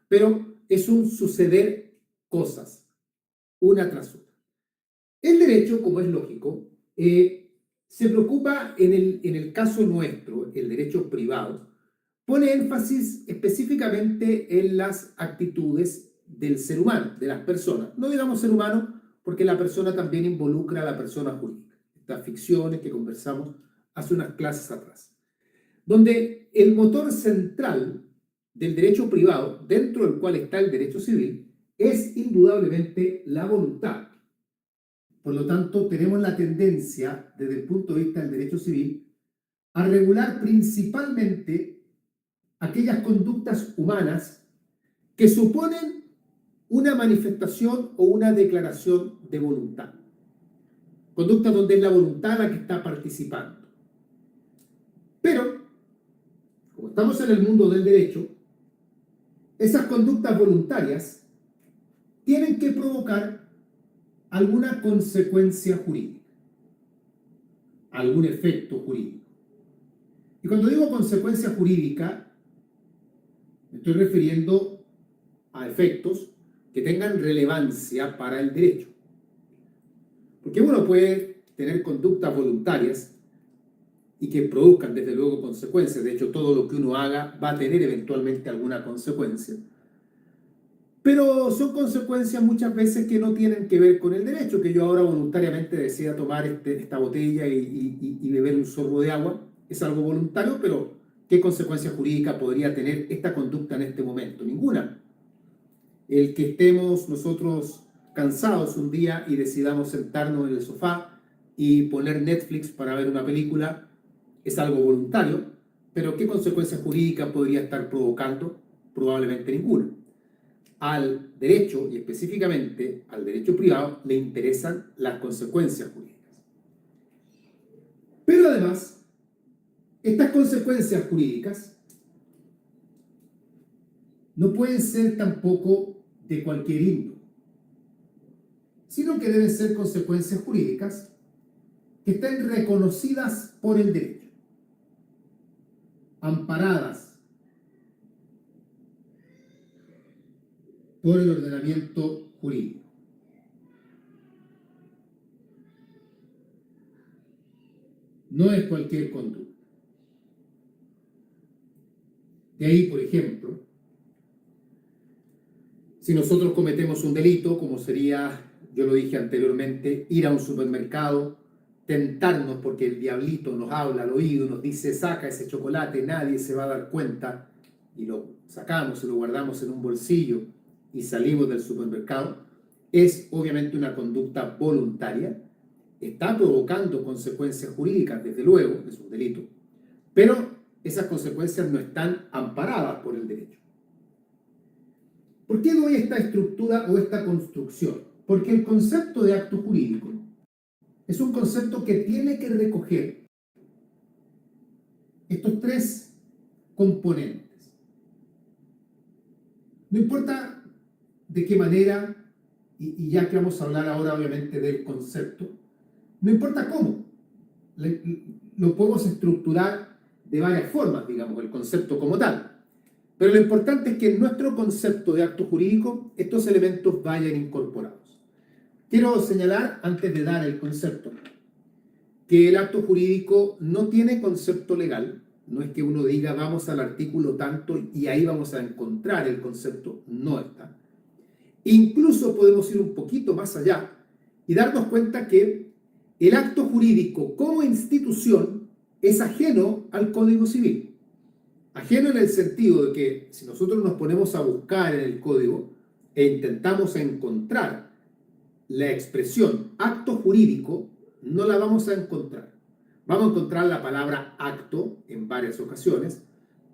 pero es un suceder cosas, una tras otra. El derecho, como es lógico, se preocupa en el caso nuestro, el derecho privado, pone énfasis específicamente en las actitudes del ser humano, de las personas. No digamos ser humano, porque la persona también involucra a la persona jurídica. Estas ficciones que conversamos hace unas clases atrás. Donde el motor central del derecho privado, dentro del cual está el derecho civil, es indudablemente la voluntad. Por lo tanto, tenemos la tendencia, desde el punto de vista del derecho civil, a regular principalmente aquellas conductas humanas que suponen una manifestación o una declaración de voluntad. Conductas donde es la voluntad la que está participando. Pero, como estamos en el mundo del derecho, esas conductas voluntarias tienen que provocar alguna consecuencia jurídica, algún efecto jurídico. Y cuando digo consecuencia jurídica, me estoy refiriendo a efectos que tengan relevancia para el derecho. Porque uno puede tener conductas voluntarias y que produzcan desde luego consecuencias. De hecho, todo lo que uno haga va a tener eventualmente alguna consecuencia. Pero son consecuencias muchas veces que no tienen que ver con el derecho, que yo ahora voluntariamente decida tomar esta botella y beber un sorbo de agua. Es algo voluntario, pero ¿qué consecuencia jurídica podría tener esta conducta en este momento? Ninguna. El que estemos nosotros cansados un día y decidamos sentarnos en el sofá y poner Netflix para ver una película es algo voluntario, pero ¿qué consecuencia jurídica podría estar provocando? Probablemente ninguna. Al derecho, y específicamente al derecho privado, le interesan las consecuencias jurídicas. Pero además, estas consecuencias jurídicas no pueden ser tampoco de cualquier índole, sino que deben ser consecuencias jurídicas que estén reconocidas por el derecho, amparadas por el ordenamiento jurídico. No es cualquier conducta. De ahí, por ejemplo, si nosotros cometemos un delito, como sería, yo lo dije anteriormente, ir a un supermercado, tentarnos porque el diablito nos habla al oído, nos dice, saca ese chocolate, nadie se va a dar cuenta, y lo sacamos y lo guardamos en un bolsillo y salimos del supermercado, es obviamente una conducta voluntaria, está provocando consecuencias jurídicas, desde luego, es un delito, pero esas consecuencias no están amparadas por el derecho. ¿Por qué doy esta estructura o esta construcción? Porque el concepto de acto jurídico es un concepto que tiene que recoger estos tres componentes. No importa de qué manera, y ya que vamos a hablar ahora obviamente del concepto, no importa cómo, lo podemos estructurar de varias formas, digamos, el concepto como tal. Pero lo importante es que en nuestro concepto de acto jurídico estos elementos vayan incorporados. Quiero señalar, antes de dar el concepto, que el acto jurídico no tiene concepto legal. No es que uno diga vamos al artículo tanto y ahí vamos a encontrar el concepto, no está. Incluso podemos ir un poquito más allá y darnos cuenta que el acto jurídico como institución es ajeno al Código Civil. Ajeno en el sentido de que si nosotros nos ponemos a buscar en el código e intentamos encontrar la expresión acto jurídico, no la vamos a encontrar. Vamos a encontrar la palabra acto en varias ocasiones,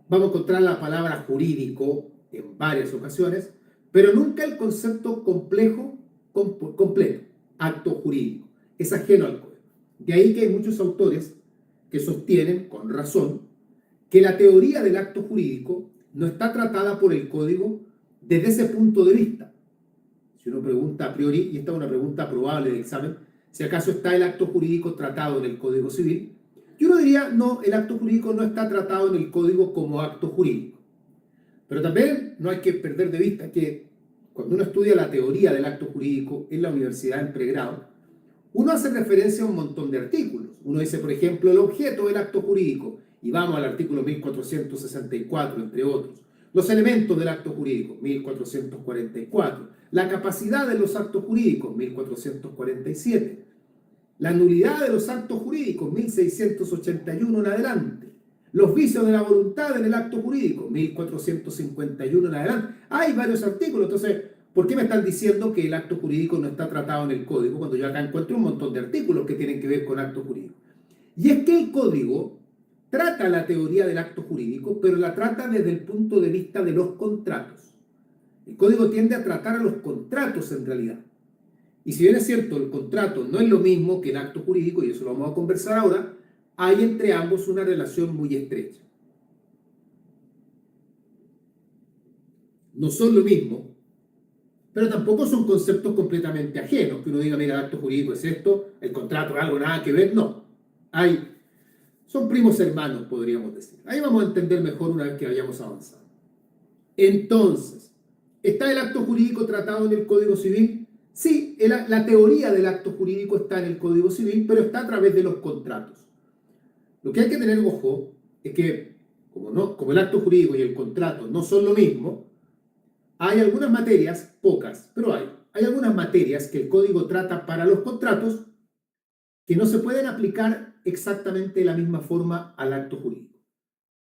vamos a encontrar la palabra jurídico en varias ocasiones, pero nunca el concepto complejo, completo, acto jurídico. Es ajeno al código. De ahí que hay muchos autores que sostienen, con razón, que la teoría del acto jurídico no está tratada por el código desde ese punto de vista. Si uno pregunta a priori, y esta es una pregunta probable de examen, si acaso está el acto jurídico tratado en el Código Civil, yo uno diría, no, el acto jurídico no está tratado en el código como acto jurídico. Pero también no hay que perder de vista que cuando uno estudia la teoría del acto jurídico en la universidad en pregrado, uno hace referencia a un montón de artículos. Uno dice, por ejemplo, el objeto del acto jurídico, y vamos al artículo 1464, entre otros. Los elementos del acto jurídico, 1444. La capacidad de los actos jurídicos, 1447. La nulidad de los actos jurídicos, 1681 en adelante. Los vicios de la voluntad en el acto jurídico, 1451 en adelante. Hay varios artículos, entonces, ¿por qué me están diciendo que el acto jurídico no está tratado en el código cuando yo acá encuentro un montón de artículos que tienen que ver con actos jurídicos? Y es que el código trata la teoría del acto jurídico, pero la trata desde el punto de vista de los contratos. El código tiende a tratar a los contratos en realidad. Y si bien es cierto, el contrato no es lo mismo que el acto jurídico, y eso lo vamos a conversar ahora, hay entre ambos una relación muy estrecha. No son lo mismo, pero tampoco son conceptos completamente ajenos, que uno diga, mira, el acto jurídico es esto, el contrato es algo nada que ver, no. Son primos hermanos, podríamos decir. Ahí vamos a entender mejor una vez que vayamos avanzando. Entonces, ¿está el acto jurídico tratado en el Código Civil? Sí, la teoría del acto jurídico está en el Código Civil, pero está a través de los contratos. Lo que hay que tener ojo es que, como el acto jurídico y el contrato no son lo mismo, hay algunas materias, pocas, pero hay algunas materias que el código trata para los contratos que no se pueden aplicar exactamente de la misma forma al acto jurídico.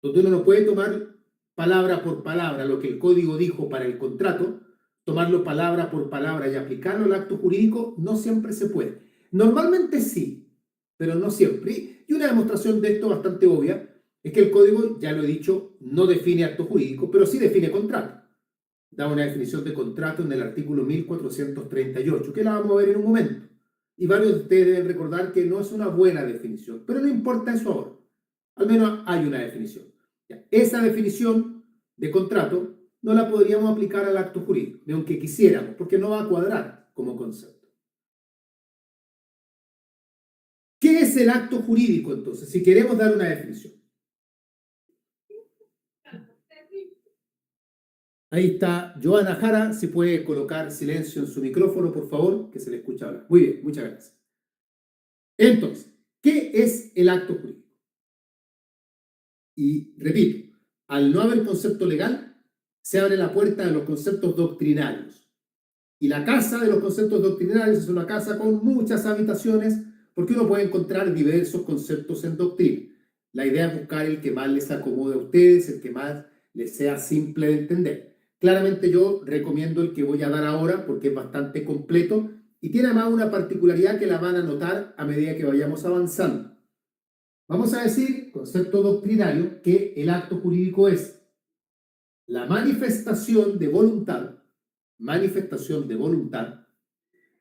Donde uno no puede tomar palabra por palabra lo que el código dijo para el contrato, tomarlo palabra por palabra y aplicarlo al acto jurídico, no siempre se puede. Normalmente sí, pero no siempre. Y una demostración de esto bastante obvia es que el código, ya lo he dicho, no define acto jurídico, pero sí define contrato. Da una definición de contrato en el artículo 1438, que la vamos a ver en un momento. Y varios de ustedes deben recordar que no es una buena definición, pero no importa eso ahora. Al menos hay una definición. Esa definición de contrato no la podríamos aplicar al acto jurídico, ni aunque quisiéramos, porque no va a cuadrar como concepto. ¿Qué es el acto jurídico entonces? Si queremos dar una definición. Ahí está Joana Jara, si puede colocar silencio en su micrófono, por favor, que se le escucha hablar. Muy bien, muchas gracias. Entonces, ¿qué es el acto jurídico? Y repito, al no haber concepto legal, se abre la puerta de los conceptos doctrinarios. Y la casa de los conceptos doctrinarios es una casa con muchas habitaciones, porque uno puede encontrar diversos conceptos en doctrina. La idea es buscar el que más les acomode a ustedes, el que más les sea simple de entender. Claramente yo recomiendo el que voy a dar ahora porque es bastante completo y tiene además una particularidad que la van a notar a medida que vayamos avanzando. Vamos a decir, concepto doctrinario, que el acto jurídico es la manifestación de voluntad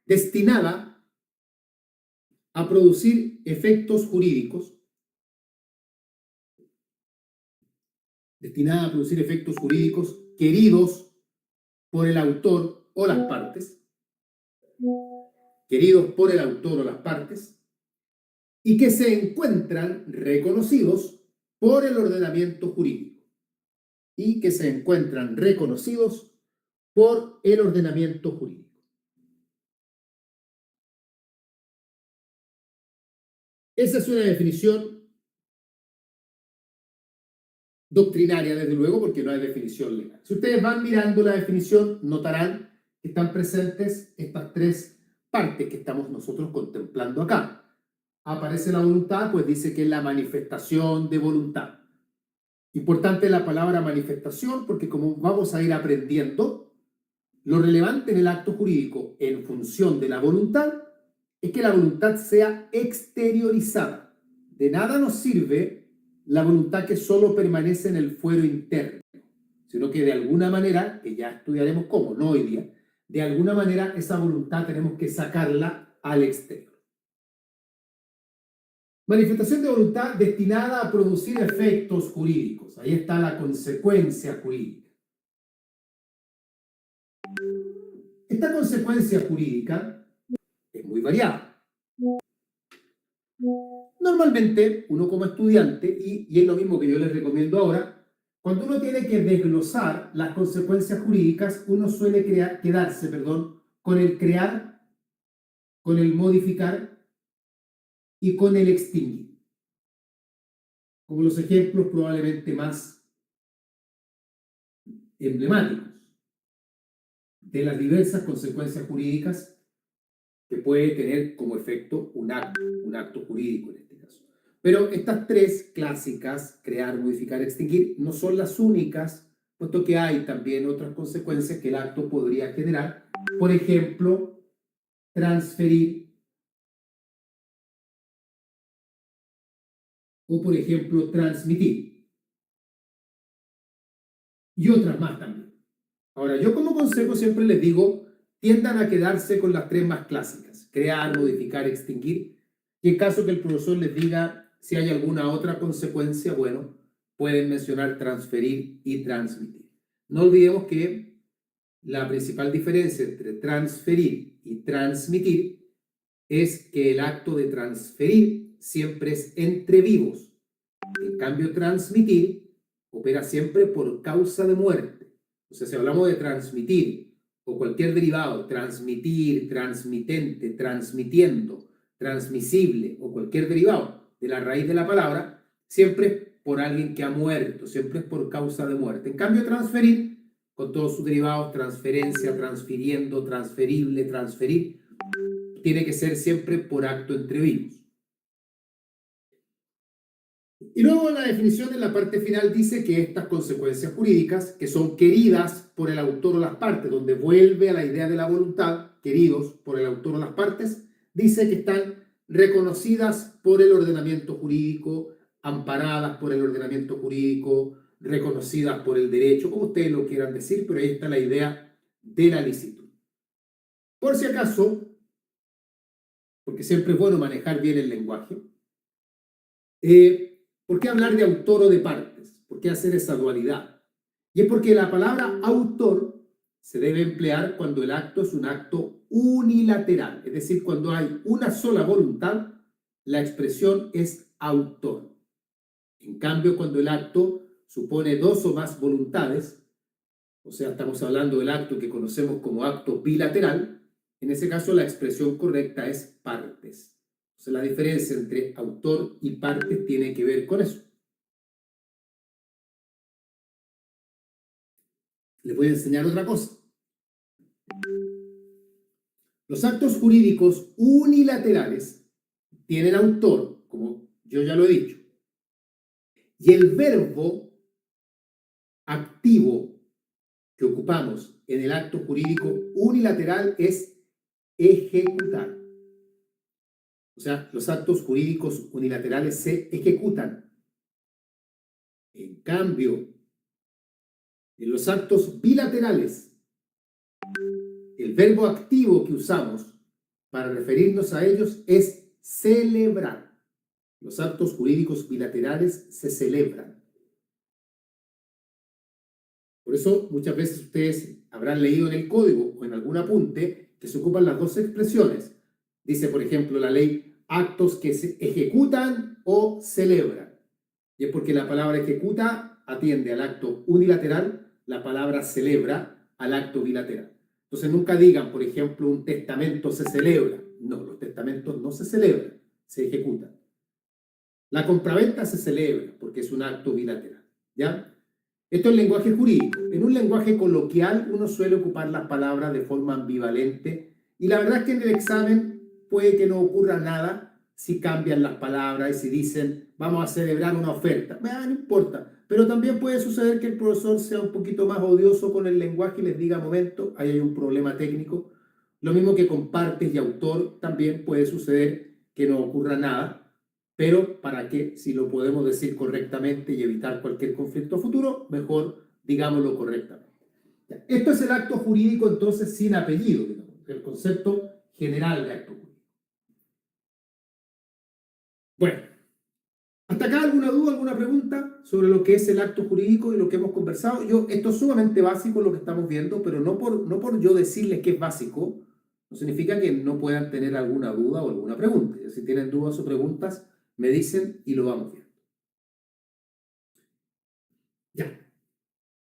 destinada a producir efectos jurídicos, queridos por el autor o las partes, y que se encuentran reconocidos por el ordenamiento jurídico. Esa es una definición doctrinaria, desde luego, porque no hay definición legal. Si ustedes van mirando la definición, notarán que están presentes estas tres partes que estamos nosotros contemplando acá. Aparece la voluntad, pues dice que es la manifestación de voluntad. Importante la palabra manifestación, porque como vamos a ir aprendiendo, lo relevante en el acto jurídico en función de la voluntad es que la voluntad sea exteriorizada. De nada nos sirve la voluntad que solo permanece en el fuero interno, sino que de alguna manera, que ya estudiaremos cómo, no hoy día, de alguna manera esa voluntad tenemos que sacarla al exterior. Manifestación de voluntad destinada a producir efectos jurídicos. Ahí está la consecuencia jurídica. Esta consecuencia jurídica es muy variada. Normalmente, uno como estudiante, y es lo mismo que yo les recomiendo ahora, Cuando uno tiene que desglosar las consecuencias jurídicas, uno suele quedarse, con el crear, con el modificar y con el extinguir, como los ejemplos probablemente más emblemáticos de las diversas consecuencias jurídicas que puede tener como efecto un acto jurídico en este caso. Pero estas tres clásicas, crear, modificar, extinguir, no son las únicas, puesto que hay también otras consecuencias que el acto podría generar. Por ejemplo, transferir, o por ejemplo, transmitir, y otras más también. Ahora, yo como consejo siempre les digo, tiendan a quedarse con las tres más clásicas, crear, modificar, extinguir, y en caso que el profesor les diga si hay alguna otra consecuencia, bueno, pueden mencionar transferir y transmitir. No olvidemos que la principal diferencia entre transferir y transmitir es que el acto de transferir siempre es entre vivos. En cambio, transmitir opera siempre por causa de muerte. O sea, si hablamos de transmitir o cualquier derivado, transmitir, transmitente, transmitiendo, transmisible o cualquier derivado de la raíz de la palabra, siempre es por alguien que ha muerto, siempre es por causa de muerte. En cambio, transferir, con todos sus derivados, transferencia, transfiriendo, transferible, transferir, tiene que ser siempre por acto entre vivos. Y luego la definición en la parte final dice que estas consecuencias jurídicas, que son queridas por el autor o las partes, donde vuelve a la idea de la voluntad, queridos por el autor o las partes, dice que están reconocidas por el ordenamiento jurídico, amparadas por el ordenamiento jurídico, reconocidas por el derecho, como ustedes lo quieran decir, pero ahí está la idea de la licitud. Por si acaso, porque siempre es bueno manejar bien el lenguaje, ¿por qué hablar de autor o de partes? ¿Por qué hacer esa dualidad? Y es porque la palabra autor se debe emplear cuando el acto es un acto unilateral, es decir, cuando hay una sola voluntad, la expresión es autor. En cambio, cuando el acto supone dos o más voluntades, o sea, estamos hablando del acto que conocemos como acto bilateral, en ese caso la expresión correcta es partes. O sea, la diferencia entre autor y partes tiene que ver con eso. Les voy a enseñar otra cosa. Los actos jurídicos unilaterales tienen autor, como yo ya lo he dicho, y el verbo activo que ocupamos en el acto jurídico unilateral es ejecutar. O sea, los actos jurídicos unilaterales se ejecutan. En cambio, en los actos bilaterales, el verbo activo que usamos para referirnos a ellos es celebrar. Los actos jurídicos bilaterales se celebran. Por eso muchas veces ustedes habrán leído en el código o en algún apunte que se ocupan las dos expresiones. Dice, por ejemplo, la ley, actos que se ejecutan o celebran. Y es porque la palabra ejecuta atiende al acto unilateral, la palabra celebra al acto bilateral. Entonces nunca digan, por ejemplo, un testamento se celebra. No, los testamentos no se celebran, se ejecutan. La compraventa se celebra porque es un acto bilateral, ¿ya? Esto es lenguaje jurídico. En un lenguaje coloquial uno suele ocupar las palabras de forma ambivalente y la verdad es que en el examen puede que no ocurra nada si cambian las palabras y si dicen vamos a celebrar una oferta. No importa, pero también puede suceder que el profesor sea un poquito más odioso con el lenguaje y les diga, momento, ahí hay un problema técnico. Lo mismo que con partes y autor también puede suceder que no ocurra nada. Pero para que, si lo podemos decir correctamente y evitar cualquier conflicto futuro, mejor digámoslo correctamente. Esto es el acto jurídico entonces sin apellido, digamos, el concepto general de acto jurídico. Bueno, ¿hasta acá alguna duda, alguna pregunta sobre lo que es el acto jurídico y lo que hemos conversado? Esto es sumamente básico lo que estamos viendo, pero no por yo decirles que es básico, no significa que no puedan tener alguna duda o alguna pregunta. Si tienen dudas o preguntas, me dicen y lo vamos viendo. Ya.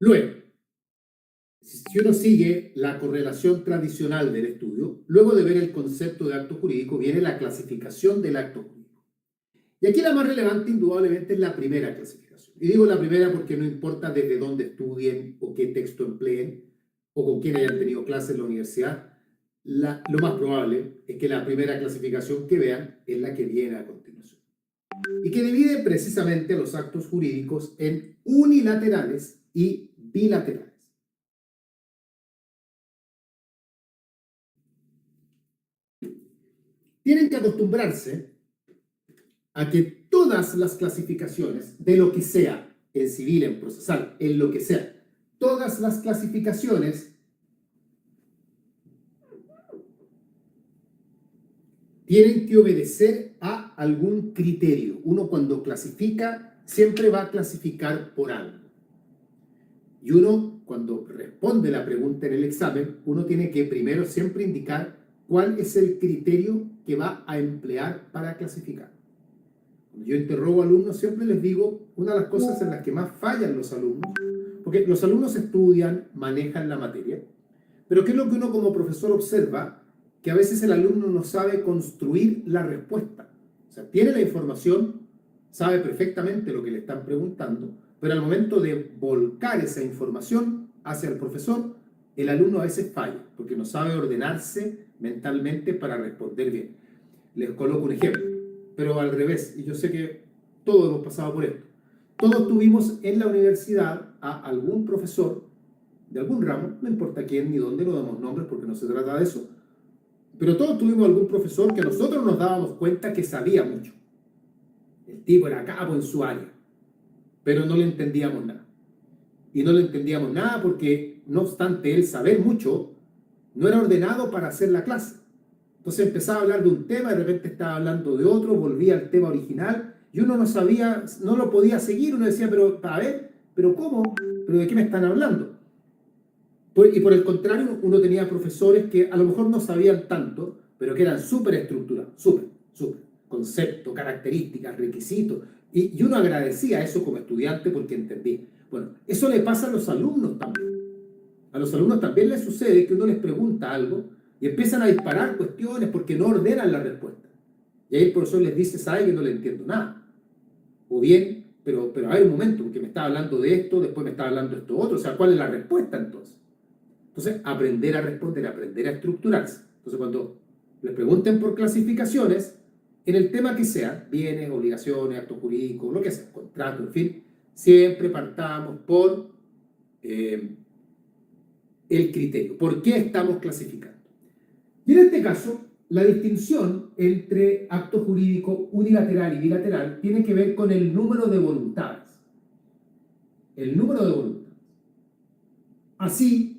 Luego, si uno sigue la correlación tradicional del estudio, luego de ver el concepto de acto jurídico, viene la clasificación del acto jurídico. Y aquí la más relevante, indudablemente, es la primera clasificación. Y digo la primera porque no importa desde dónde estudien o qué texto empleen o con quién hayan tenido clases en la universidad, lo más probable es que la primera clasificación que vean es la que viene a continuación. Y que divide precisamente los actos jurídicos en unilaterales y bilaterales. Tienen que acostumbrarse a que todas las clasificaciones de lo que sea, en civil, en procesal, en lo que sea, todas las clasificaciones tienen que obedecer a algún criterio. Uno cuando clasifica siempre va a clasificar por algo. Y uno cuando responde la pregunta en el examen, uno tiene que primero siempre indicar cuál es el criterio que va a emplear para clasificar. Cuando yo interrogo a alumnos, siempre les digo una de las cosas en las que más fallan los alumnos, porque los alumnos estudian, manejan la materia, pero ¿qué es lo que uno como profesor observa? Que a veces el alumno no sabe construir la respuesta. O sea, tiene la información, sabe perfectamente lo que le están preguntando, pero al momento de volcar esa información hacia el profesor, el alumno a veces falla, porque no sabe ordenarse mentalmente para responder bien. Les coloco un ejemplo, pero al revés, y yo sé que todos hemos pasado por esto. Todos tuvimos en la universidad a algún profesor de algún ramo, no importa quién ni dónde, no damos nombres porque no se trata de eso, pero todos tuvimos algún profesor que nosotros nos dábamos cuenta que sabía mucho. El tipo era capo en su área, pero no le entendíamos nada. Y no le entendíamos nada porque, no obstante él saber mucho, no era ordenado para hacer la clase. Entonces empezaba a hablar de un tema, de repente estaba hablando de otro, volvía al tema original, y uno no sabía, no lo podía seguir, uno decía, pero a ver, pero ¿cómo? ¿Pero de qué me están hablando? Y por el contrario, uno tenía profesores que a lo mejor no sabían tanto, pero que eran súper estructurados, súper. Concepto, características, requisitos. Y uno agradecía eso como estudiante porque entendía. Bueno, eso le pasa a los alumnos también. A los alumnos también les sucede que uno les pregunta algo y empiezan a disparar cuestiones porque no ordenan la respuesta. Y ahí el profesor les dice, sabe que no le entiendo nada. O bien, pero hay un momento porque me está hablando de esto, después me está hablando de esto otro. O sea, ¿cuál es la respuesta entonces? Entonces, aprender a responder, aprender a estructurarse. Entonces, cuando les pregunten por clasificaciones, en el tema que sea, bienes, obligaciones, actos jurídicos, lo que sea, contrato, en fin, siempre partamos por el criterio. ¿Por qué estamos clasificando? Y en este caso, la distinción entre acto jurídico unilateral y bilateral tiene que ver con el número de voluntades. El número de voluntades. Así,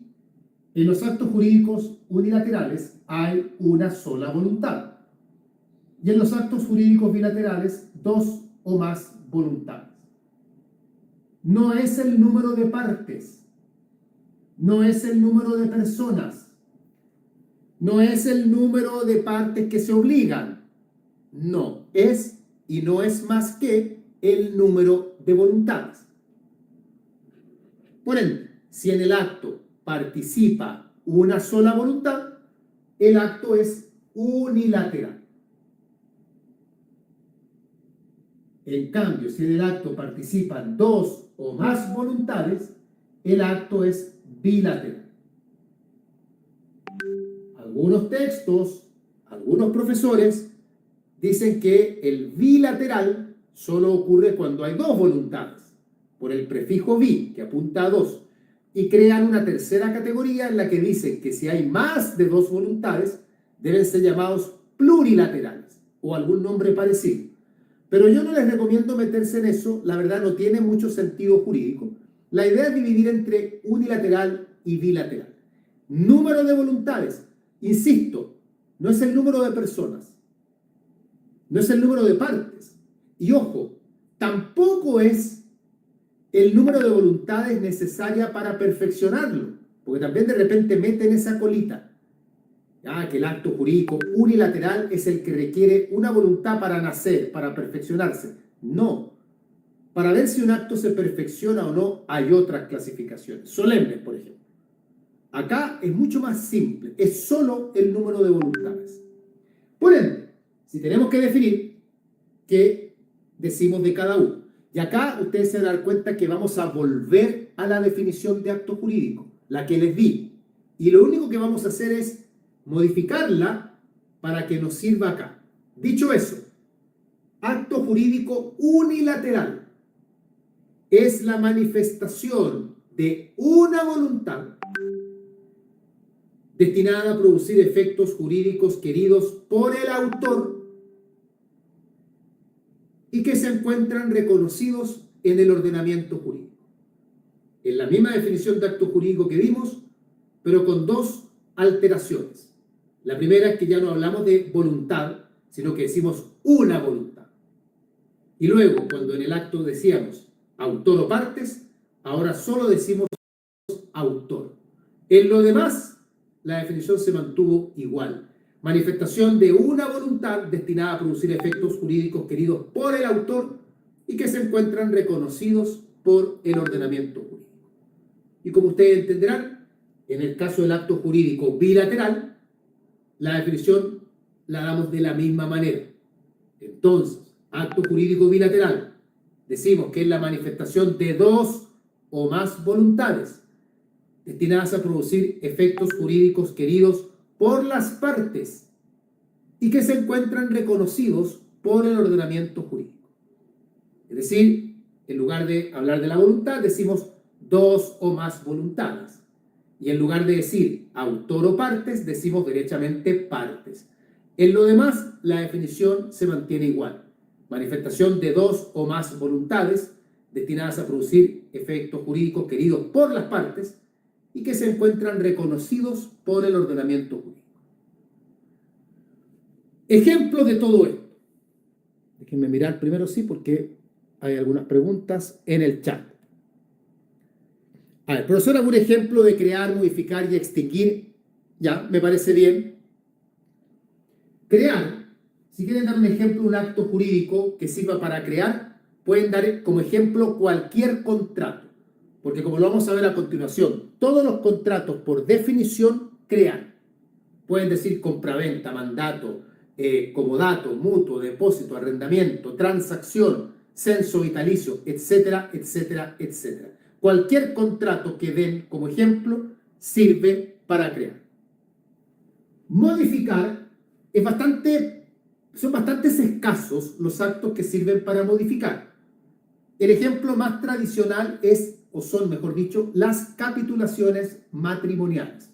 en los actos jurídicos unilaterales hay una sola voluntad. Y en los actos jurídicos bilaterales, dos o más voluntades. No es el número de partes, no es el número de personas, no es el número de partes que se obligan. No, es y no es más que el número de voluntades. Por ende, si en el acto participa una sola voluntad, el acto es unilateral. En cambio, si en el acto participan dos o más voluntades, el acto es bilateral. Algunos textos, algunos profesores dicen que el bilateral solo ocurre cuando hay dos voluntades, por el prefijo bi, que apunta a dos, y crean una tercera categoría en la que dicen que si hay más de dos voluntades, deben ser llamados plurilaterales, o algún nombre parecido. Pero yo no les recomiendo meterse en eso, la verdad no tiene mucho sentido jurídico. La idea es dividir entre unilateral y bilateral. Número de voluntades, insisto, no es el número de personas, no es el número de partes. Y ojo, tampoco es el número de voluntades necesaria para perfeccionarlo, porque también de repente meten esa colita. Que el acto jurídico unilateral es el que requiere una voluntad para nacer, para perfeccionarse. No. Para ver si un acto se perfecciona o no, hay otras clasificaciones. Solemnes, por ejemplo. Acá es mucho más simple. Es solo el número de voluntades. Por ende, si tenemos que definir, ¿qué decimos de cada uno? Y acá ustedes se dan cuenta que vamos a volver a la definición de acto jurídico, la que les di. Y lo único que vamos a hacer es modificarla para que nos sirva acá. Dicho eso, acto jurídico unilateral es la manifestación de una voluntad destinada a producir efectos jurídicos queridos por el autor y que se encuentran reconocidos en el ordenamiento jurídico. En la misma definición de acto jurídico que vimos, pero con dos alteraciones. La primera es que ya no hablamos de voluntad, sino que decimos una voluntad. Y luego, cuando en el acto decíamos autor o partes, ahora solo decimos autor. En lo demás, la definición se mantuvo igual. Manifestación de una voluntad destinada a producir efectos jurídicos queridos por el autor y que se encuentran reconocidos por el ordenamiento jurídico. Y como ustedes entenderán, en el caso del acto jurídico bilateral, la definición la damos de la misma manera. Entonces, acto jurídico bilateral, decimos que es la manifestación de dos o más voluntades destinadas a producir efectos jurídicos queridos por las partes y que se encuentran reconocidos por el ordenamiento jurídico. Es decir, en lugar de hablar de la voluntad, decimos dos o más voluntades. Y en lugar de decir autor o partes, decimos derechamente partes. En lo demás, la definición se mantiene igual. Manifestación de dos o más voluntades destinadas a producir efectos jurídicos queridos por las partes y que se encuentran reconocidos por el ordenamiento jurídico. Ejemplos de todo esto. Déjenme mirar primero, sí, porque hay algunas preguntas en el chat. A ver, profesor, ¿algún ejemplo de crear, modificar y extinguir? Ya, me parece bien. Crear, si quieren dar un ejemplo, un acto jurídico que sirva para crear, pueden dar como ejemplo cualquier contrato. Porque como lo vamos a ver a continuación, todos los contratos por definición crean. Pueden decir compraventa, mandato, comodato, mutuo, depósito, arrendamiento, transacción, censo vitalicio, etcétera, etcétera, etcétera. Cualquier contrato que den como ejemplo sirve para crear. Modificar son bastante escasos los actos que sirven para modificar. El ejemplo más tradicional es, o son, mejor dicho, las capitulaciones matrimoniales.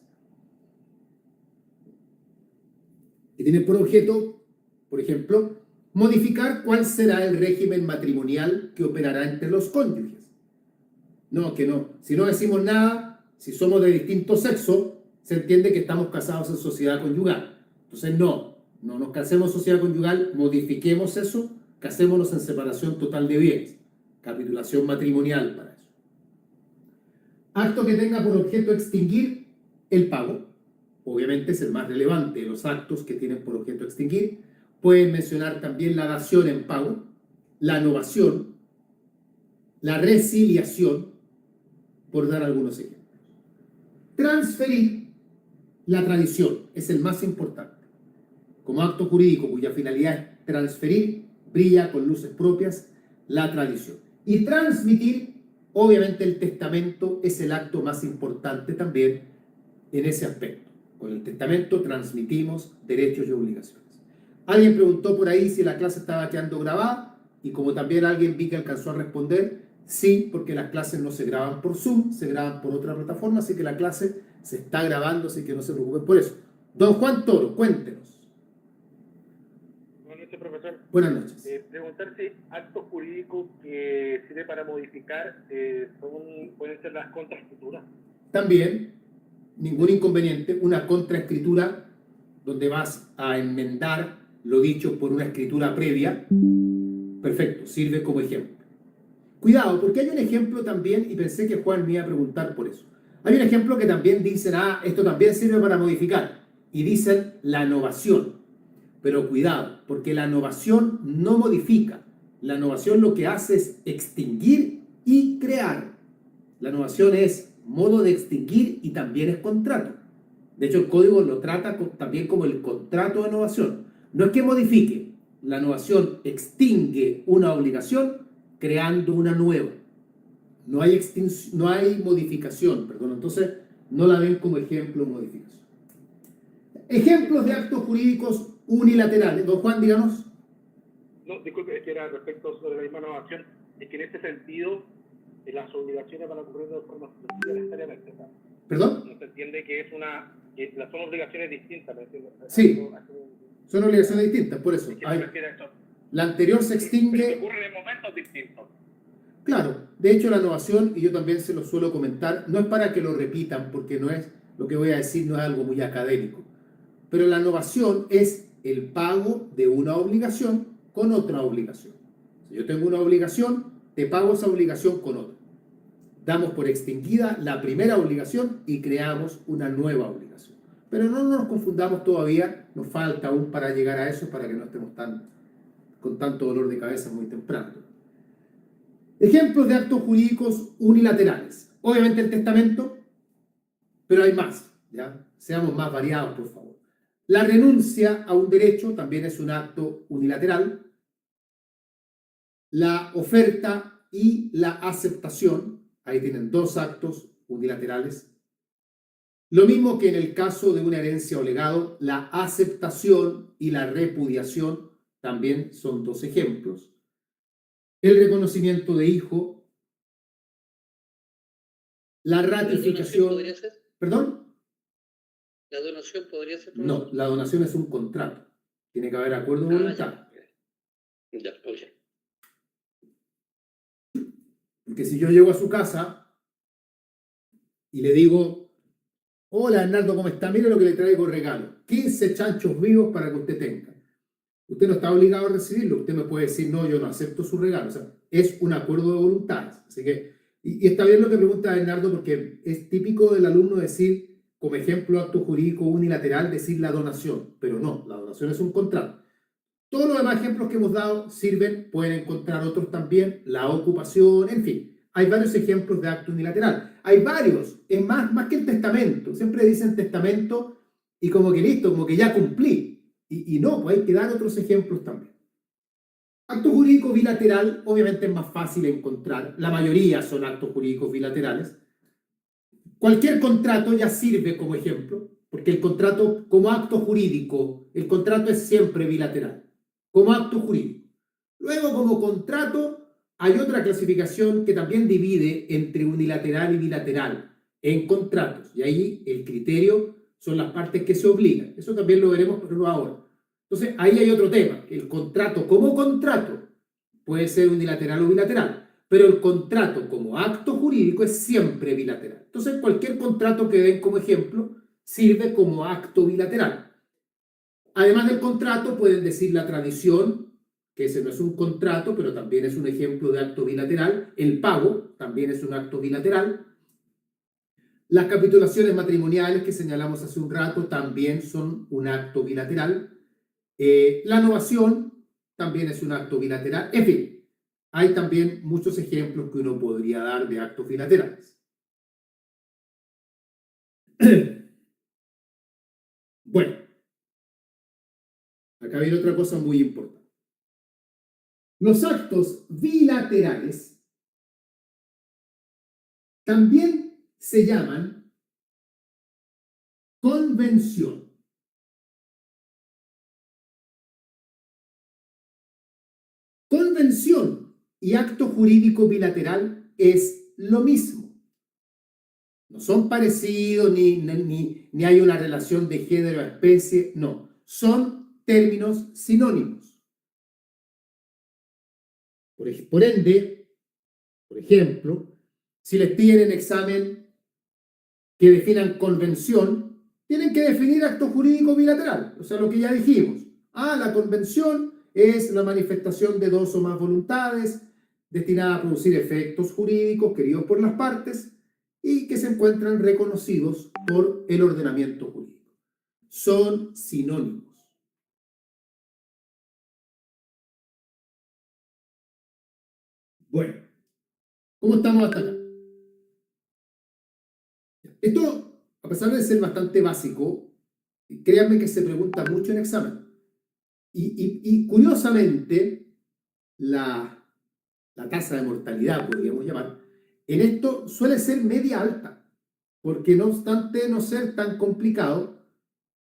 Que tienen por objeto, por ejemplo, modificar cuál será el régimen matrimonial que operará entre los cónyuges. No, que no. Si no decimos nada, si somos de distinto sexo, se entiende que estamos casados en sociedad conyugal. Entonces, no nos casemos en sociedad conyugal, modifiquemos eso, casémonos en separación total de bienes. Capitulación matrimonial para eso. Acto que tenga por objeto extinguir el pago. Obviamente es el más relevante de los actos que tienen por objeto extinguir. Pueden mencionar también la dación en pago, la novación, la resiliación, por dar algunos ejemplos. Transferir la tradición es el más importante. Como acto jurídico cuya finalidad es transferir, brilla con luces propias la tradición. Y transmitir, obviamente el testamento es el acto más importante también en ese aspecto. Con el testamento transmitimos derechos y obligaciones. Alguien preguntó por ahí si la clase estaba quedando grabada y como también alguien vi que alcanzó a responder, sí, porque las clases no se graban por Zoom, se graban por otra plataforma, así que la clase se está grabando, así que no se preocupen por eso. Don Juan Toro, cuéntenos. Buenas noches, profesor. Buenas noches. Preguntar si actos jurídicos que sirve para modificar pueden ser las contraescrituras. También, ningún inconveniente, una contraescritura donde vas a enmendar lo dicho por una escritura previa. Perfecto, sirve como ejemplo. Cuidado, porque hay un ejemplo también, y pensé que Juan me iba a preguntar por eso. Hay un ejemplo que también dicen, esto también sirve para modificar, y dicen la novación. Pero cuidado, porque la novación no modifica, La novación lo que hace es extinguir y crear. La novación es modo de extinguir y también es contrato. De hecho, el código lo trata también como el contrato de novación. No es que modifique. La novación extingue una obligación creando una nueva. No hay modificación, perdón. Entonces, no la ven como ejemplo de modificación. Ejemplos de actos jurídicos unilaterales. Don Juan, díganos. No, disculpe, es que era respecto sobre la misma novación. Es que en este sentido, las obligaciones van a ocurrir de forma necesariamente. ¿Perdón? No se entiende que es son obligaciones distintas, ¿me entiendes? Sí, son obligaciones distintas, por eso. La anterior se extingue. Pero ocurre en momentos distintos. Claro, de hecho la novación, y yo también se lo suelo comentar, no es para que lo repitan, porque no es, lo que voy a decir no es algo muy académico, pero la novación es el pago de una obligación con otra obligación. Si yo tengo una obligación, te pago esa obligación con otra. Damos por extinguida la primera obligación y creamos una nueva obligación. Pero no nos confundamos todavía, nos falta aún para llegar a eso, para que no estemos con tanto dolor de cabeza muy temprano. Ejemplos de actos jurídicos unilaterales. Obviamente el testamento, pero hay más, ¿ya? Seamos más variados, por favor. La renuncia a un derecho también es un acto unilateral. La oferta y la aceptación, ahí tienen dos actos unilaterales. Lo mismo que en el caso de una herencia o legado, la aceptación y la repudiación también son dos ejemplos. El reconocimiento de hijo, la ratificación. ¿Podría ser? ¿Perdón? ¿La donación podría ser? No, la donación es un contrato. Tiene que haber acuerdo de voluntad. Ya, ok. Porque si yo llego a su casa y le digo, hola Hernando, ¿cómo está? Mire lo que le traigo regalo. 15 chanchos vivos para que usted tenga. Usted no está obligado a recibirlo. Usted me puede decir, no, yo no acepto su regalo. O sea, es un acuerdo de voluntades. Así que, y está bien lo que pregunta Hernando, porque es típico del alumno decir, como ejemplo, acto jurídico unilateral, decir la donación. Pero no, la donación es un contrato. Todos los demás ejemplos que hemos dado sirven, pueden encontrar otros también, la ocupación, en fin. Hay varios ejemplos de acto unilateral. Hay varios, es más que el testamento. Siempre dicen testamento y como que listo, como que ya cumplí. Y no, pues hay que dar otros ejemplos también. Acto jurídico bilateral, obviamente es más fácil encontrar. La mayoría son actos jurídicos bilaterales. Cualquier contrato ya sirve como ejemplo, porque el contrato como acto jurídico, el contrato es siempre bilateral, como acto jurídico. Luego, como contrato, hay otra clasificación que también divide entre unilateral y bilateral en contratos. Y ahí el criterio son las partes que se obligan. Eso también lo veremos, pero no ahora. Entonces, ahí hay otro tema. El contrato como contrato puede ser unilateral o bilateral, pero el contrato como acto jurídico es siempre bilateral. Entonces, cualquier contrato que den como ejemplo sirve como acto bilateral. Además del contrato, pueden decir la tradición, que ese no es un contrato, pero también es un ejemplo de acto bilateral. El pago también es un acto bilateral. Las capitulaciones matrimoniales que señalamos hace un rato también son un acto bilateral. La novación también es un acto bilateral. En fin, hay también muchos ejemplos que uno podría dar de actos bilaterales. Bueno, acá viene otra cosa muy importante. Los actos bilaterales también se llaman convención. Convención y acto jurídico bilateral es lo mismo. No son parecidos ni hay una relación de género a especie, no. Son términos sinónimos. Por ende, por ejemplo, si les piden en examen que definan convención, tienen que definir acto jurídico bilateral, o sea, lo que ya dijimos. La convención es la manifestación de dos o más voluntades destinada a producir efectos jurídicos queridos por las partes y que se encuentran reconocidos por el ordenamiento jurídico. Son sinónimos. Bueno, ¿cómo estamos hasta acá? Esto, a pesar de ser bastante básico, créanme que se pregunta mucho en examen. Y curiosamente, la tasa de mortalidad, podríamos llamar, en esto suele ser media alta, porque no obstante no ser tan complicado,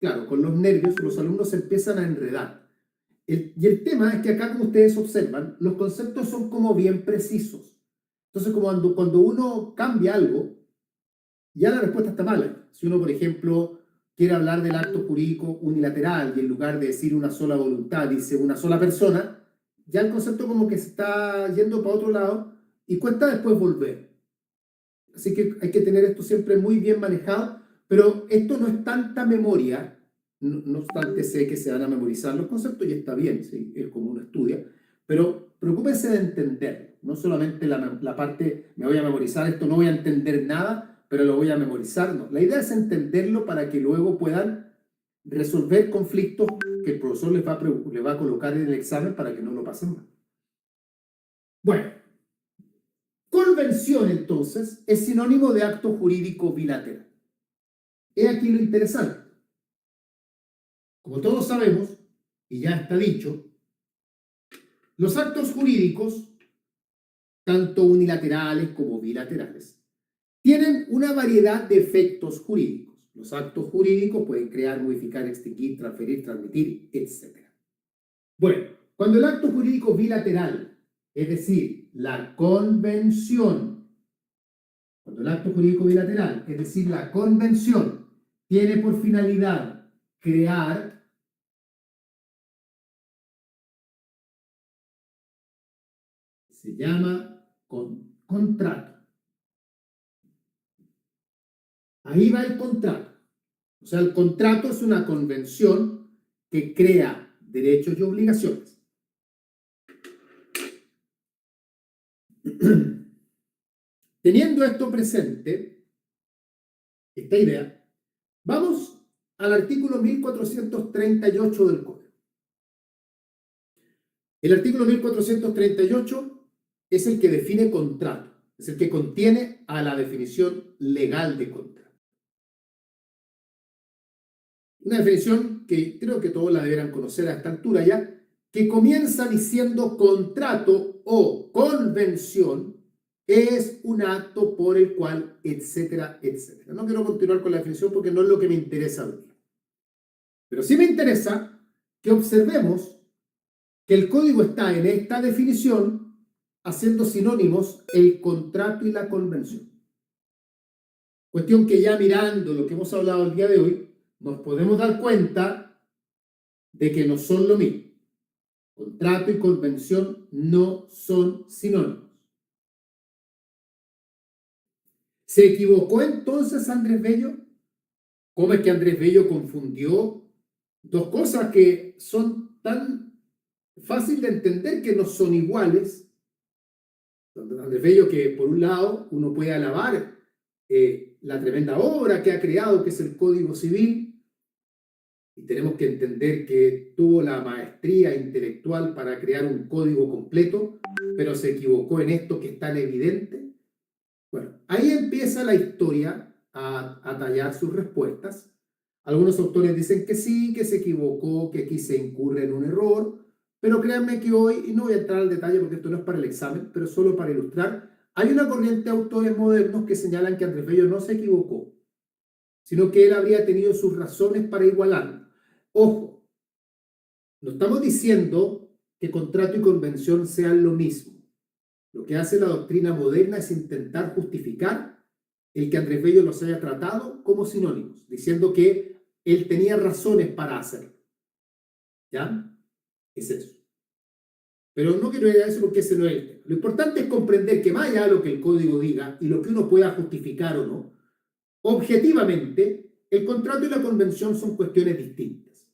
claro, con los nervios los alumnos se empiezan a enredar. Y el tema es que acá, como ustedes observan, los conceptos son como bien precisos. Entonces, como cuando uno cambia algo, ya la respuesta está mala. Si uno, por ejemplo, quiere hablar del acto jurídico unilateral y en lugar de decir una sola voluntad, dice una sola persona, ya el concepto como que se está yendo para otro lado y cuesta después volver. Así que hay que tener esto siempre muy bien manejado, pero esto no es tanta memoria, no obstante sé que se van a memorizar los conceptos y está bien, ¿sí? Es como uno estudia, pero preocúpense de entender, no solamente la parte, me voy a memorizar esto, no voy a entender nada, pero lo voy a memorizar, no. La idea es entenderlo para que luego puedan resolver conflictos que el profesor les va a colocar en el examen para que no lo pasen mal. Bueno, convención entonces es sinónimo de acto jurídico bilateral. He aquí lo interesante. Como todos sabemos, y ya está dicho, los actos jurídicos, tanto unilaterales como bilaterales, tienen una variedad de efectos jurídicos. Los actos jurídicos pueden crear, modificar, extinguir, transferir, transmitir, etc. Bueno, cuando el acto jurídico bilateral, es decir, la convención, cuando el acto jurídico bilateral, es decir, la convención, tiene por finalidad crear, se llama contrato. Ahí va el contrato. O sea, el contrato es una convención que crea derechos y obligaciones. Teniendo esto presente, esta idea, vamos al artículo 1438 del Código. El artículo 1438 es el que define contrato, es el que contiene a la definición legal de contrato. Una definición que creo que todos la deberán conocer a esta altura ya, que comienza diciendo contrato o convención es un acto por el cual, etcétera, etcétera. No quiero continuar con la definición porque no es lo que me interesa hoy día. Pero sí me interesa que observemos que el código está en esta definición haciendo sinónimos el contrato y la convención. Cuestión que ya mirando lo que hemos hablado el día de hoy, nos podemos dar cuenta de que no son lo mismo. Contrato y convención no son sinónimos. ¿Se equivocó entonces Andrés Bello? ¿Cómo es que Andrés Bello confundió dos cosas que son tan fáciles de entender que no son iguales? Andrés Bello, que por un lado uno puede alabar la tremenda obra que ha creado, que es el Código Civil, y tenemos que entender que tuvo la maestría intelectual para crear un código completo, pero se equivocó en esto que es tan evidente. Bueno, ahí empieza la historia a tallar sus respuestas. Algunos autores dicen que sí, que se equivocó, que aquí se incurre en un error, pero créanme que hoy, y no voy a entrar al detalle porque esto no es para el examen, pero solo para ilustrar, hay una corriente de autores modernos que señalan que Andrés Bello no se equivocó, sino que él habría tenido sus razones para igualarlo. Ojo, no estamos diciendo que contrato y convención sean lo mismo. Lo que hace la doctrina moderna es intentar justificar el que Andrés Bello los haya tratado como sinónimos, diciendo que él tenía razones para hacerlo. ¿Ya? Es eso. Pero no quiero ir a eso porque ese no es el tema. Lo importante es comprender que más allá de lo que el código diga y lo que uno pueda justificar o no, objetivamente, el contrato y la convención son cuestiones distintas.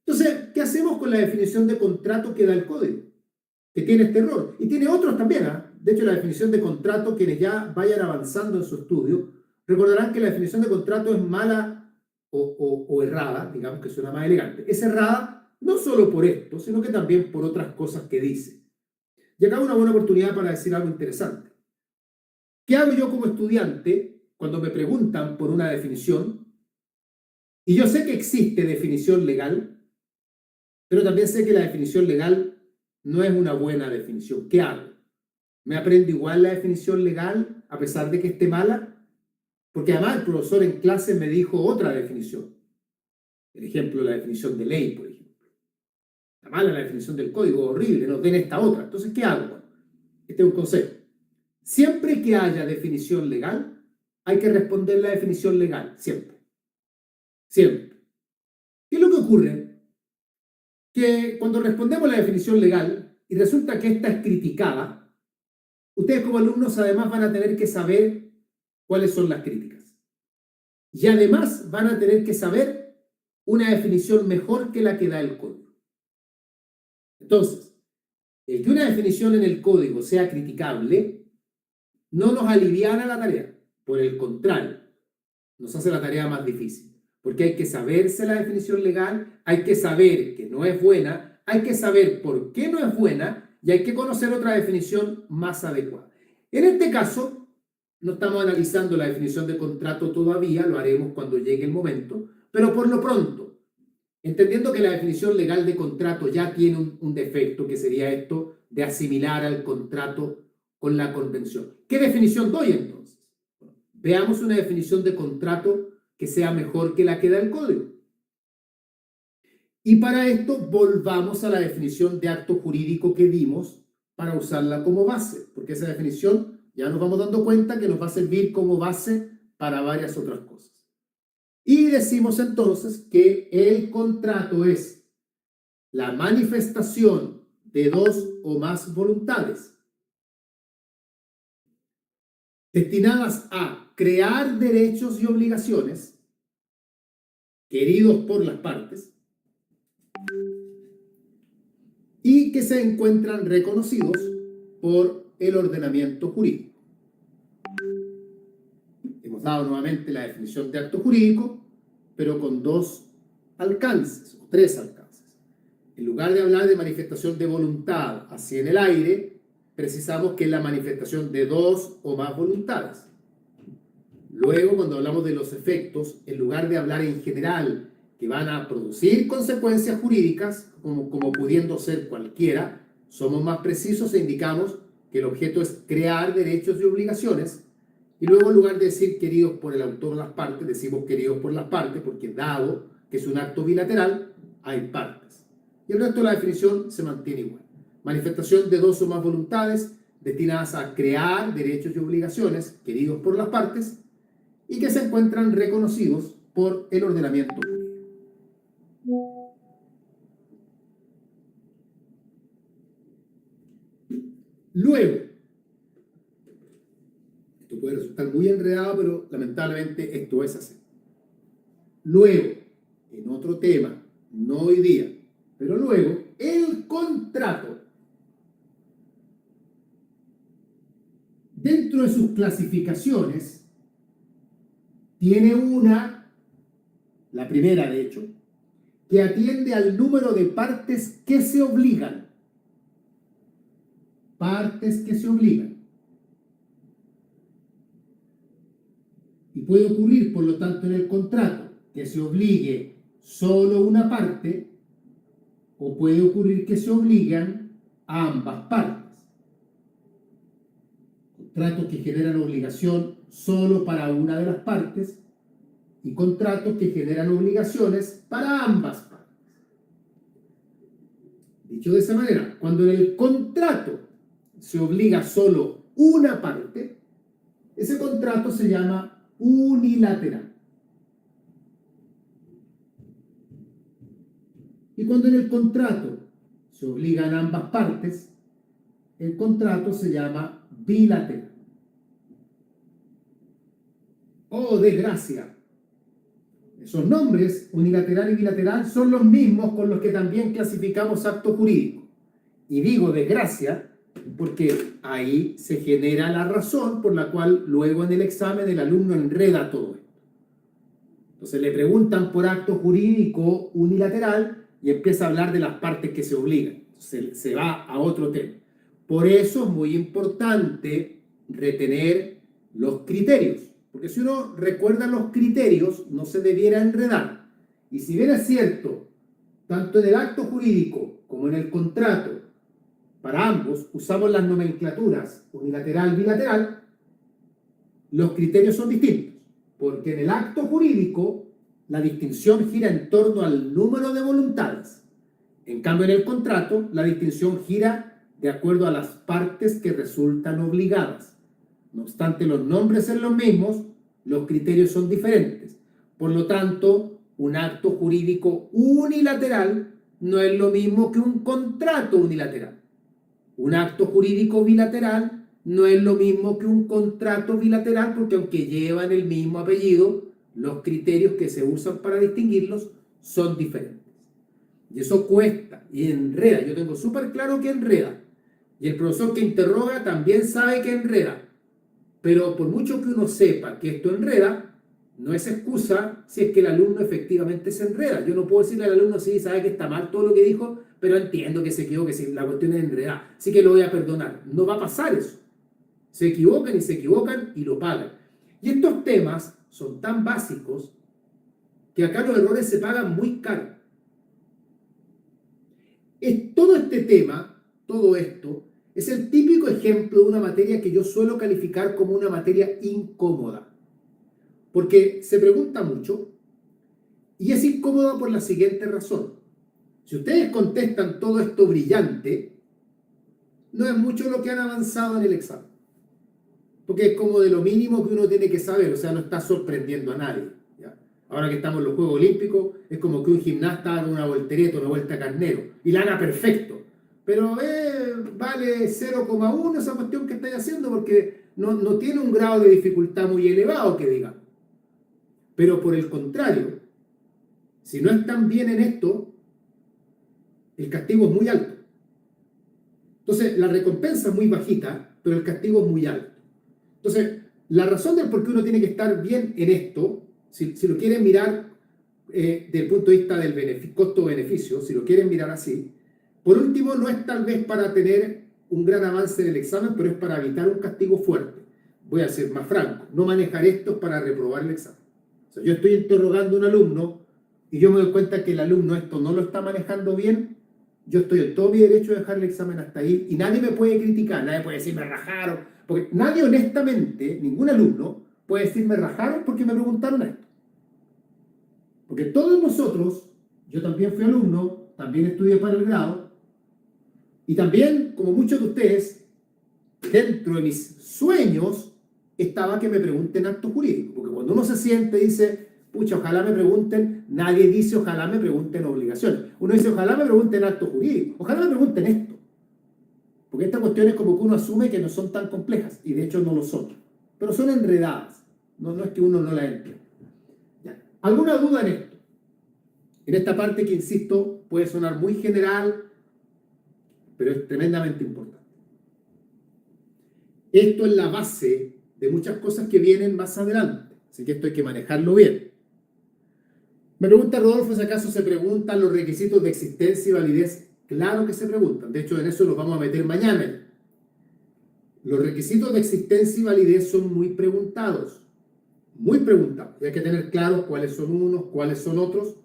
Entonces, ¿qué hacemos con la definición de contrato que da el código? Que tiene este error. Y tiene otros también. De hecho, la definición de contrato, quienes ya vayan avanzando en su estudio, recordarán que la definición de contrato es mala o errada, digamos que suena más elegante. Es errada no solo por esto, sino que también por otras cosas que dice. Y acá una buena oportunidad para decir algo interesante. ¿Qué hago yo como estudiante cuando me preguntan por una definición? Y yo sé que existe definición legal, pero también sé que la definición legal no es una buena definición. ¿Qué hago? ¿Me aprendo igual la definición legal a pesar de que esté mala? Porque además el profesor en clase me dijo otra definición. El ejemplo, la definición de ley, por ejemplo. Está mala la definición del código, horrible, nos den esta otra. Entonces, ¿qué hago? Bueno, este es un consejo. Siempre que haya definición legal, hay que responder la definición legal. Siempre. Siempre. ¿Qué es lo que ocurre? Que cuando respondemos la definición legal y resulta que esta es criticada, ustedes como alumnos además van a tener que saber cuáles son las críticas. Y además van a tener que saber una definición mejor que la que da el código. Entonces, el que una definición en el código sea criticable no nos aliviana la tarea. Por el contrario, nos hace la tarea más difícil. Porque hay que saberse la definición legal, hay que saber que no es buena, hay que saber por qué no es buena y hay que conocer otra definición más adecuada. En este caso, no estamos analizando la definición de contrato todavía, lo haremos cuando llegue el momento, pero por lo pronto, entendiendo que la definición legal de contrato ya tiene un defecto, que sería esto de asimilar al contrato con la convención. ¿Qué definición doy entonces? Veamos una definición de contrato que sea mejor que la que da el código. Y para esto volvamos a la definición de acto jurídico que dimos para usarla como base, porque esa definición ya nos vamos dando cuenta que nos va a servir como base para varias otras cosas. Y decimos entonces que el contrato es la manifestación de dos o más voluntades destinadas a crear derechos y obligaciones queridos por las partes y que se encuentran reconocidos por el ordenamiento jurídico. Hemos dado nuevamente la definición de acto jurídico, pero con dos alcances o tres alcances. En lugar de hablar de manifestación de voluntad así en el aire, precisamos que es la manifestación de dos o más voluntades. Luego, cuando hablamos de los efectos, en lugar de hablar en general que van a producir consecuencias jurídicas, como pudiendo ser cualquiera, somos más precisos e indicamos que el objeto es crear derechos y obligaciones. Y luego, en lugar de decir queridos por el autor o las partes, decimos queridos por las partes, porque dado que es un acto bilateral, hay partes. Y el resto de la definición se mantiene igual. Manifestación de dos o más voluntades destinadas a crear derechos y obligaciones queridos por las partes y que se encuentran reconocidos por el ordenamiento jurídico. Luego, esto puede resultar muy enredado, pero lamentablemente esto es así. Luego, en otro tema, no hoy día, pero luego, el contrato, dentro de sus clasificaciones, tiene una, la primera de hecho, que atiende al número de partes que se obligan. Partes que se obligan. Y puede ocurrir, por lo tanto, en el contrato que se obligue solo una parte, o puede ocurrir que se obligan a ambas partes. Contratos que generan obligación solo para una de las partes y contratos que generan obligaciones para ambas partes. Dicho de esa manera, cuando en el contrato se obliga solo una parte, ese contrato se llama unilateral. Y cuando en el contrato se obligan ambas partes, el contrato se llama bilateral. ¡Oh, desgracia! Esos nombres, unilateral y bilateral, son los mismos con los que también clasificamos acto jurídico. Y digo desgracia porque ahí se genera la razón por la cual luego en el examen el alumno enreda todo esto. Entonces le preguntan por acto jurídico unilateral y empieza a hablar de las partes que se obligan. Se va a otro tema. Por eso es muy importante retener los criterios, porque si uno recuerda los criterios, no se debiera enredar. Y si bien es cierto, tanto en el acto jurídico como en el contrato, para ambos usamos las nomenclaturas unilateral, bilateral, los criterios son distintos, porque en el acto jurídico la distinción gira en torno al número de voluntades. En cambio, en el contrato, la distinción gira de acuerdo a las partes que resultan obligadas. No obstante, los nombres son los mismos, los criterios son diferentes. Por lo tanto, un acto jurídico unilateral no es lo mismo que un contrato unilateral. Un acto jurídico bilateral no es lo mismo que un contrato bilateral, porque aunque llevan el mismo apellido, los criterios que se usan para distinguirlos son diferentes. Y eso cuesta y enreda. Yo tengo súper claro que enreda. Y el profesor que interroga también sabe que enreda. Pero por mucho que uno sepa que esto enreda, no es excusa si es que el alumno efectivamente se enreda. Yo no puedo decirle al alumno, sí, sabe que está mal todo lo que dijo, pero entiendo que se equivoque, si la cuestión es enredada. Así que lo voy a perdonar. No va a pasar eso. Se equivocan y lo pagan. Y estos temas son tan básicos que acá los errores se pagan muy caro. Todo este tema, todo esto, es el típico ejemplo de una materia que yo suelo calificar como una materia incómoda. Porque se pregunta mucho y es incómoda por la siguiente razón. Si ustedes contestan todo esto brillante, no es mucho lo que han avanzado en el examen. Porque es como de lo mínimo que uno tiene que saber, o sea, no está sorprendiendo a nadie. ¿Ya? Ahora que estamos en los Juegos Olímpicos, es como que un gimnasta haga una voltereta, una vuelta carnero, y la haga perfecto. Pero vale 0,1 esa cuestión que estáis haciendo, porque no tiene un grado de dificultad muy elevado, que digamos. Pero por el contrario, si no están bien en esto, el castigo es muy alto. Entonces, la recompensa es muy bajita, pero el castigo es muy alto. Entonces, la razón del por qué uno tiene que estar bien en esto, si lo quieren mirar desde el punto de vista del costo-beneficio, si lo quieren mirar así, por último, no es tal vez para tener un gran avance en el examen, pero es para evitar un castigo fuerte. Voy a ser más franco, no manejar esto es para reprobar el examen. O sea, yo estoy interrogando a un alumno y yo me doy cuenta que el alumno esto no lo está manejando bien, yo estoy en todo mi derecho de dejar el examen hasta ahí y nadie me puede criticar, nadie puede decir me rajaron, porque nadie honestamente, ningún alumno puede decir me rajaron porque me preguntaron esto. Porque todos nosotros, yo también fui alumno, también estudié para el grado y también, como muchos de ustedes, dentro de mis sueños estaba que me pregunten acto jurídico, porque cuando uno se siente y dice, pucha, ojalá me pregunten, nadie dice ojalá me pregunten obligaciones. Uno dice ojalá me pregunten acto jurídico, ojalá me pregunten esto. Porque estas cuestiones como que uno asume que no son tan complejas, y de hecho no lo son. Pero son enredadas, no es que uno no la entre. Ya. ¿Alguna duda en esto? En esta parte que, insisto, puede sonar muy general, pero es tremendamente importante. Esto es la base de muchas cosas que vienen más adelante, así que esto hay que manejarlo bien. Me pregunta Rodolfo si acaso se preguntan los requisitos de existencia y validez. Claro que se preguntan, de hecho en eso los vamos a meter mañana. Los requisitos de existencia y validez son muy preguntados, y hay que tener claros cuáles son unos, cuáles son otros,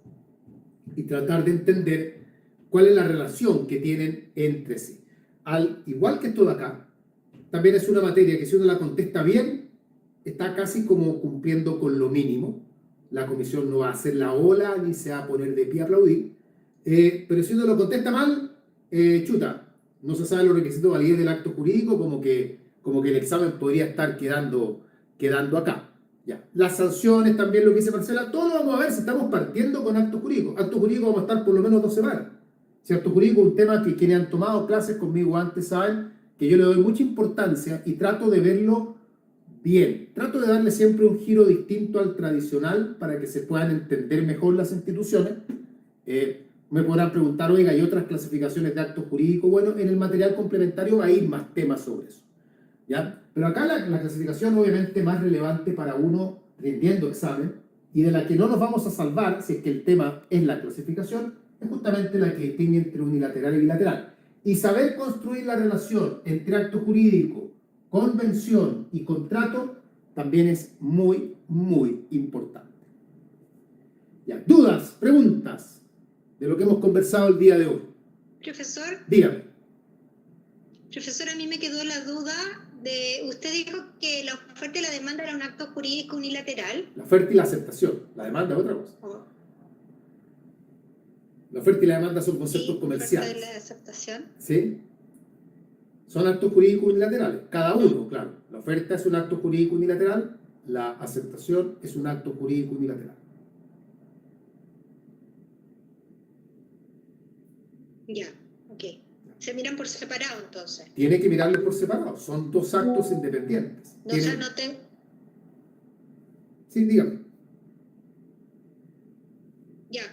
y tratar de entender cuál es la relación que tienen entre sí. Al igual que esto de acá, también es una materia que si uno la contesta bien, está casi como cumpliendo con lo mínimo. La comisión no va a hacer la ola ni se va a poner de pie a aplaudir. Pero si uno lo contesta mal, chuta, no se sabe los requisitos de validez del acto jurídico, como que el examen podría estar quedando acá. Ya. Las sanciones también, lo que dice Marcela, todo lo vamos a ver si estamos partiendo con acto jurídico. Acto jurídico vamos a estar por lo menos 2 semanas. Si acto jurídico es un tema que quienes han tomado clases conmigo antes saben que yo le doy mucha importancia y trato de verlo bien. Trato de darle siempre un giro distinto al tradicional para que se puedan entender mejor las instituciones. Me podrán preguntar, oiga, ¿hay otras clasificaciones de acto jurídico? Bueno, en el material complementario va a ir más temas sobre eso. ¿Ya? Pero acá la clasificación obviamente más relevante para uno rindiendo examen y de la que no nos vamos a salvar, si es que el tema es la clasificación, es justamente la que distingue entre unilateral y bilateral. Y saber construir la relación entre acto jurídico, convención y contrato también es muy, muy importante. Ya, dudas, preguntas de lo que hemos conversado el día de hoy. Profesor, Dígame. a mí me quedó la duda de, usted dijo que la oferta y la demanda era un acto jurídico unilateral. La oferta y la aceptación. La demanda es otra cosa. ¿O La oferta y la demanda son conceptos sí, comerciales. oferta de la aceptación? ¿Sí? Son actos jurídicos unilaterales, cada uno, claro. La oferta es un acto jurídico unilateral, la aceptación es un acto jurídico unilateral. Ya, ok. Se miran por separado entonces. Tiene que mirarlos por separado, son dos actos independientes. No, o sea, no tengo... Sí, dígame. Ya,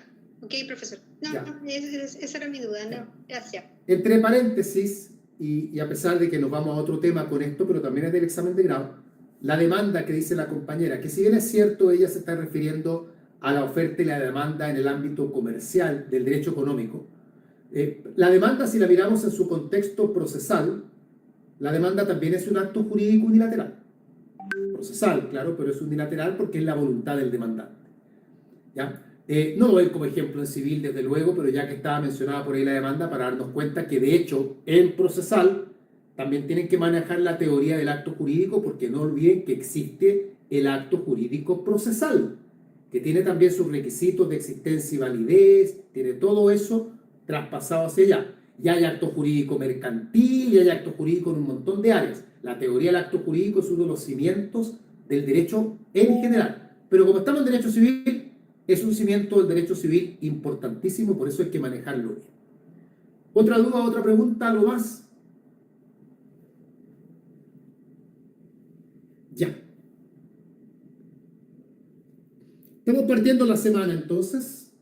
ok, profesor. No, Ya. no, esa era mi duda, no, gracias. Entre paréntesis, y a pesar de que nos vamos a otro tema con esto, pero también es del examen de grado, la demanda que dice la compañera, que si bien es cierto, ella se está refiriendo a la oferta y la demanda en el ámbito comercial del derecho económico. La demanda, si la miramos en su contexto procesal, la demanda también es un acto jurídico unilateral. Procesal, claro, pero es unilateral porque es la voluntad del demandante. ¿Ya? No lo doy como ejemplo en civil, desde luego, pero ya que estaba mencionada por ahí la demanda, para darnos cuenta que de hecho en procesal también tienen que manejar la teoría del acto jurídico, porque no olviden que existe el acto jurídico procesal, que tiene también sus requisitos de existencia y validez, tiene todo eso traspasado hacia allá. Y hay acto jurídico mercantil y hay acto jurídico en un montón de áreas. La teoría del acto jurídico es uno de los cimientos del derecho en general. Pero como estamos en derecho civil, es un cimiento del derecho civil importantísimo, por eso hay que manejarlo bien. ¿Otra duda, otra pregunta, algo más? Ya. Estamos partiendo la semana entonces.